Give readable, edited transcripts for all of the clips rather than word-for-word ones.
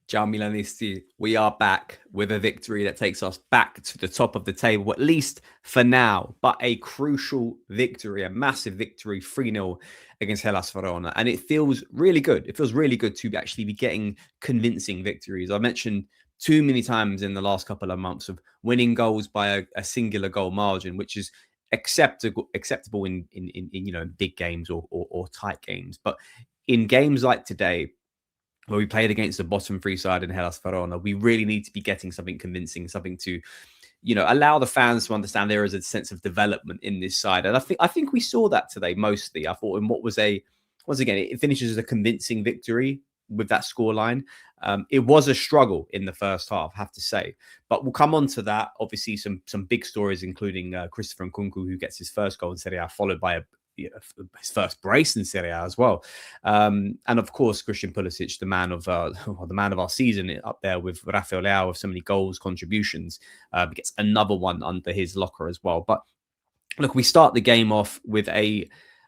Ciao Milanisti, we are back with a victory that takes us back to the top of the table, at least for now, but a crucial victory, a massive victory, 3-0 against Hellas Verona. And it feels really good. It feels really good to actually be getting convincing victories. I mentioned too many times in the last couple of months of winning goals by a singular goal margin, which is acceptable in big games or tight games. But in games like today, where we played against the bottom three side in Hellas Verona, we really need to be getting something convincing, something to, allow the fans to understand there is a sense of development in this side. And I think we saw that today mostly. I thought in what was once again, it finishes as a convincing victory with that scoreline. It was a struggle in the first half, I have to say, but we'll come on to that. Obviously, some big stories, including Christopher Nkunku, who gets his first goal in Serie A, followed by his first brace in Serie A as well, and of course Christian Pulisic, the man of our season, up there with Rafael Leao with so many goals, contributions, gets another one under his locker as well. But look, we start the game off with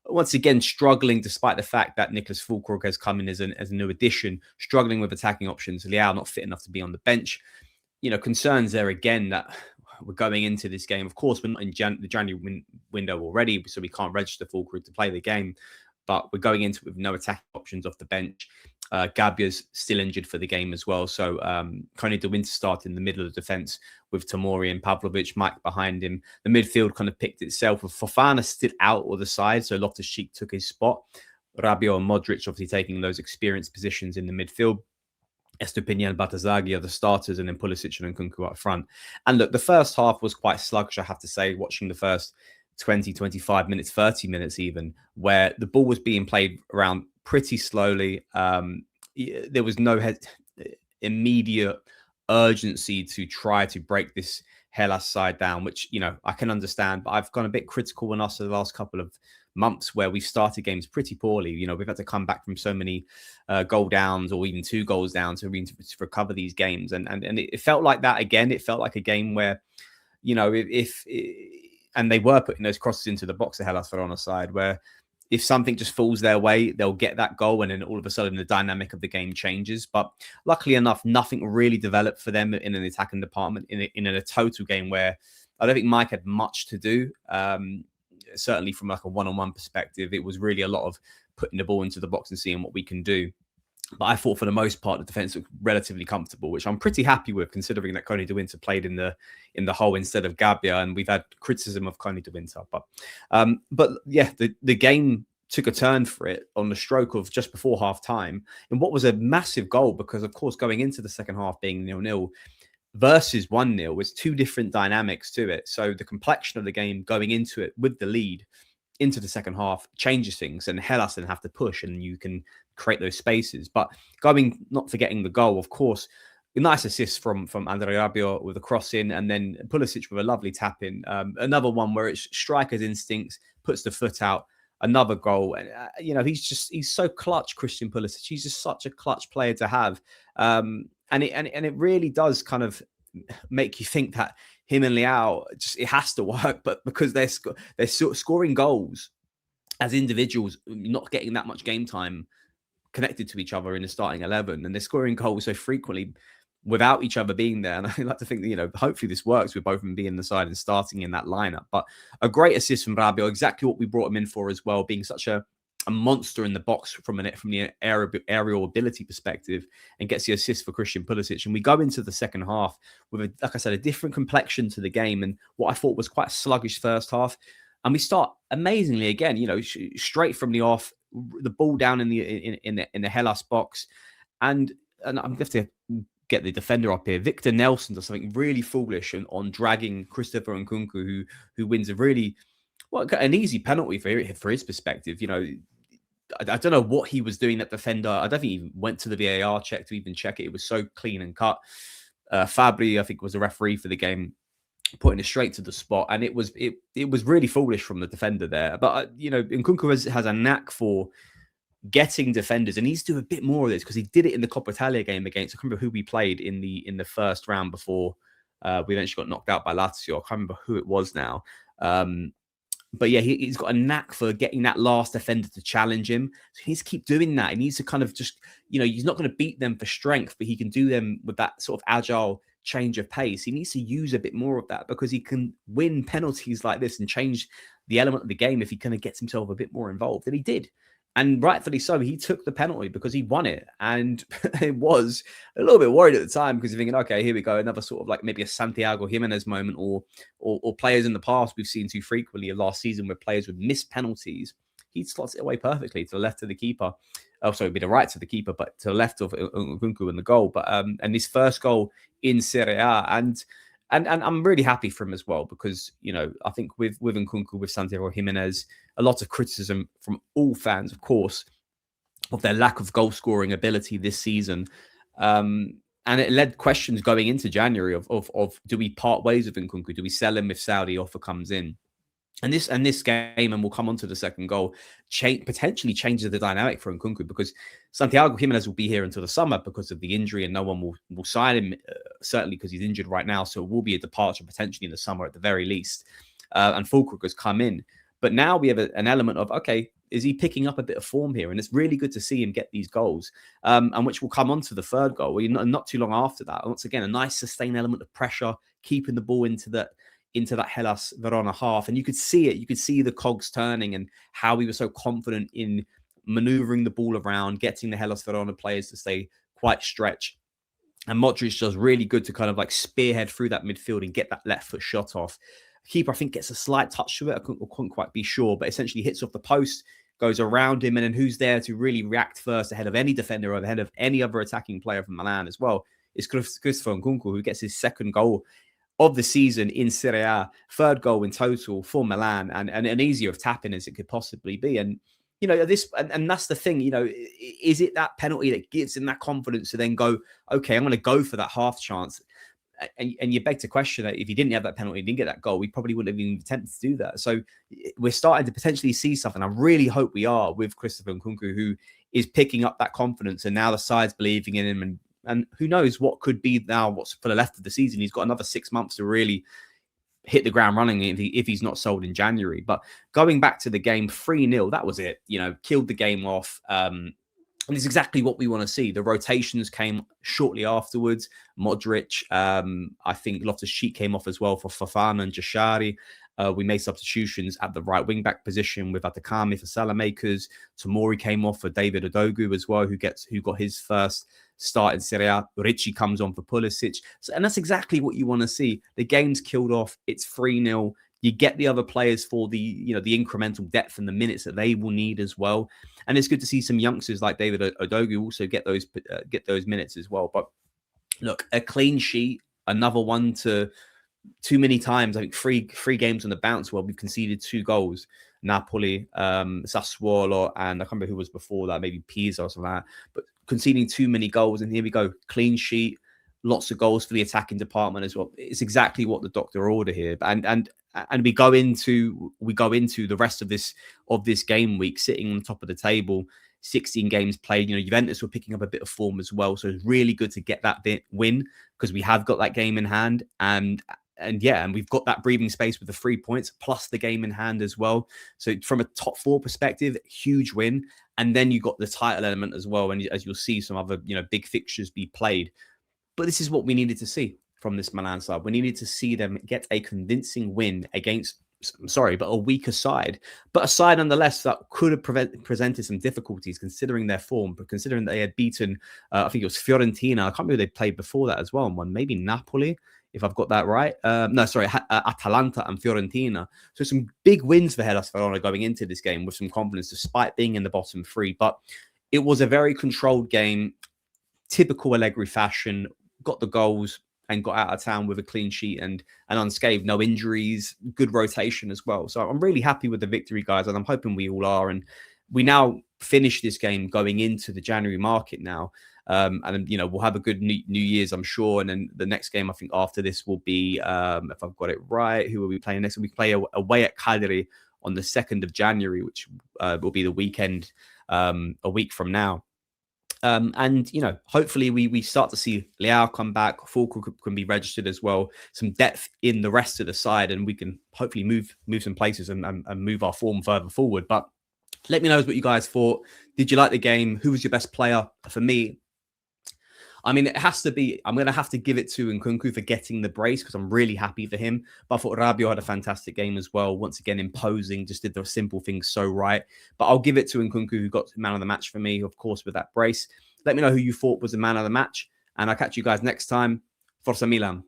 once again struggling, despite the fact that Nicholas Fulkrug has come in as a new addition, struggling with attacking options. Leao not fit enough to be on the bench. Concerns there again that we're going into this game. Of course, we're not in the January window already, so we can't register Fulkrug to play the game. But we're going into it with no attack options off the bench. Gabbia's still injured for the game as well. So Koni De Winter started in the middle of the defence with Tomori and Pavlovic, Mike behind him. The midfield kind of picked itself with Fofana still out or the side. So Loftus-Cheek took his spot. Rabiot and Modric obviously taking those experienced positions in the midfield. Estupiñán and Batazagi are the starters, and then Pulisic and Nkunku up front. And look, the first half was quite sluggish, I have to say, watching the first 20, 25 minutes, 30 minutes even, where the ball was being played around pretty slowly. There was no immediate urgency to try to break this Hellas side down, which, I can understand, but I've gone a bit critical on us the last couple of months where we've started games pretty poorly. We've had to come back from so many goal downs or even 2 goals down to recover these games. And it felt like that again. It felt like a game where, and they were putting those crosses into the box, the Hellas Verona side, where if something just falls their way, they'll get that goal, and then all of a sudden the dynamic of the game changes. But luckily enough, nothing really developed for them in an attacking department in a total game where I don't think Mike had much to do. Certainly from like a one-on-one perspective, it was really a lot of putting the ball into the box and seeing what we can do. But I thought for the most part, the defense looked relatively comfortable, which I'm pretty happy with, considering that Koni De Winter played in the hole instead of Gabbia, and we've had criticism of Koni De Winter. But yeah, the game took a turn for it on the stroke of just before half time, in what was a massive goal, because of course going into the second half being 0-0 versus 1-0 was 2 different dynamics to it. So the complexion of the game going into it with the lead into the second half changes things, and Hellas then have to push, and you can create those spaces. But not forgetting the goal, of course, a nice assist from Andre Rabiot with a cross in, and then Pulisic with a lovely tap in. Another one where it's striker's instincts, puts the foot out. Another goal, and he's so clutch, Christian Pulisic. He's just such a clutch player to have, and it really does kind of make you think that him and Leao, it has to work, but because they're scoring goals as individuals, not getting that much game time connected to each other in the starting 11, and they're scoring goals so frequently without each other being there. And I like to think that, hopefully this works with both of them being in the side and starting in that lineup. But a great assist from Rabiot, exactly what we brought him in for as well, being such a monster in the box from the aerial ability perspective, and gets the assist for Christian Pulisic. And we go into the second half with, like I said, a different complexion to the game, and what I thought was quite a sluggish first half. And we start amazingly again, straight from the off, the ball down in the Hellas box, and I'm going to have to get the defender up here. Victor Nelson does something really foolish on dragging Christopher Nkunku, who wins a really an easy penalty for his perspective. I don't know what he was doing, that defender. I don't think he even went to the VAR check to even check it. It was so clean and cut. Fabri, I think, was the referee for the game, putting it straight to the spot, and it was really foolish from the defender there. But Nkunku has a knack for getting defenders, and he needs to do a bit more of this, because he did it in the Coppa Italia game against, I can't remember who we played in the first round before we eventually got knocked out by Lazio. I can't remember who it was now. But yeah, he's got a knack for getting that last defender to challenge him. So he needs to keep doing that. He needs to kind of just, he's not going to beat them for strength, but he can do them with that sort of agile change of pace. He needs to use a bit more of that because he can win penalties like this and change the element of the game if he kind of gets himself a bit more involved. And he did. And rightfully so, he took the penalty because he won it. And it was a little bit worried at the time because you're thinking, okay, here we go, another sort of like maybe a Santiago Jimenez moment or players in the past we've seen too frequently of last season where players would miss penalties. He slots it away perfectly to the left of the keeper. Oh, sorry, it'd be the right to the keeper, but to the left of Nkunku in the goal. But and his first goal in Serie A. And I'm really happy for him as well because, I think with Nkunku, with Santiago Jimenez, a lot of criticism from all fans, of course, of their lack of goal scoring ability this season. And it led questions going into January of do we part ways with Nkunku? Do we sell him if Saudi offer comes in? And this game, and we'll come on to the second goal, potentially changes the dynamic for Nkunku because Santiago Jimenez will be here until the summer because of the injury and no one will sign him, certainly because he's injured right now. So it will be a departure potentially in the summer at the very least. And Fulkrug has come in. But now we have an element of, okay, is he picking up a bit of form here? And it's really good to see him get these goals, and which will come on to the third goal. Not too long after that. Once again, a nice sustained element of pressure, keeping the ball into that Hellas Verona half. And you could see it. You could see the cogs turning and how he was so confident in maneuvering the ball around, getting the Hellas Verona players to stay quite stretched. And Modric does really good to kind of like spearhead through that midfield and get that left foot shot off. Keeper, I think, gets a slight touch to it. I couldn't quite be sure, but essentially hits off the post, goes around him, and then who's there to really react first ahead of any defender or ahead of any other attacking player from Milan as well is Stefano Nkunku, who gets his second goal of the season in Serie A, third goal in total for Milan, and an easier of tapping as it could possibly be. And and that's the thing, is it that penalty that gives him that confidence to then go, okay, I'm going to go for that half chance? And you beg to question that if he didn't have that penalty, didn't get that goal, we probably wouldn't have even attempted to do that. So we're starting to potentially see something. I really hope we are with Christopher Nkunku, who is picking up that confidence, and now the side's believing in him. And who knows what could be now what's for the left of the season. He's got another 6 months to really hit the ground running if he's not sold in January. But going back to the game, 3-0, that was it. Killed the game off. And it's exactly what we want to see. The rotations came shortly afterwards. Modric, I think Loftus-Cheek came off as well for Fofana and Jashari. We made substitutions at the right wing-back position with Atakami for Salamakers. Tomori came off for David Odogu as well, who got his first start in Serie A. Ricci comes on for Pulisic. And that's exactly what you want to see. The game's killed off. It's 3-0. You get the other players for the incremental depth and the minutes that they will need as well. And it's good to see some youngsters like David Odogu also get those minutes as well. But look, a clean sheet, another one to too many times. I think three games on the bounce where we've conceded 2 goals. Napoli, Sassuolo, and I can't remember who was before that, maybe Pisa or something like that. But conceding too many goals, and here we go, clean sheet, lots of goals for the attacking department as well. It's exactly what the doctor ordered here, and we go into the rest of this game week sitting on top of the table. 16 games played. Juventus were picking up a bit of form as well, so it's really good to get that win because we have got that game in hand, and we've got that breathing space with the 3 points plus the game in hand as well. So from a top 4 perspective, huge win, and then you got the title element as well, and as you'll see, some other big fixtures be played. But this is what we needed to see from this Milan side. We needed to see them get a convincing win against, a weaker side. But a side nonetheless that could have presented some difficulties considering their form, but considering they had beaten, I think it was Fiorentina. I can't remember who they played before that as well. And maybe Napoli, if I've got that right. Atalanta and Fiorentina. So some big wins for Hellas Verona going into this game with some confidence despite being in the bottom 3. But it was a very controlled game, typical Allegri fashion. Got the goals and got out of town with a clean sheet and unscathed, no injuries, good rotation as well. So I'm really happy with the victory, guys, and I'm hoping we all are. And we now finish this game going into the January market now. And we'll have a good New Year's, I'm sure. And then the next game, I think after this will be, if I've got it right, who will we playing next? We play away at Cagliari on the 2nd of January, which will be the weekend, a week from now. And, you know, hopefully we start to see Leao come back. Fulcrum can be registered as well. Some depth in the rest of the side, and we can hopefully move some places and move our form further forward. But let me know what you guys thought. Did you like the game? Who was your best player? For me, I mean, it has to be, I'm going to have to give it to Nkunku for getting the brace because I'm really happy for him. But I thought Rabiot had a fantastic game as well. Once again, imposing, just did the simple things so right. But I'll give it to Nkunku, who got man of the match for me, of course, with that brace. Let me know who you thought was the man of the match. And I'll catch you guys next time. Forza Milan.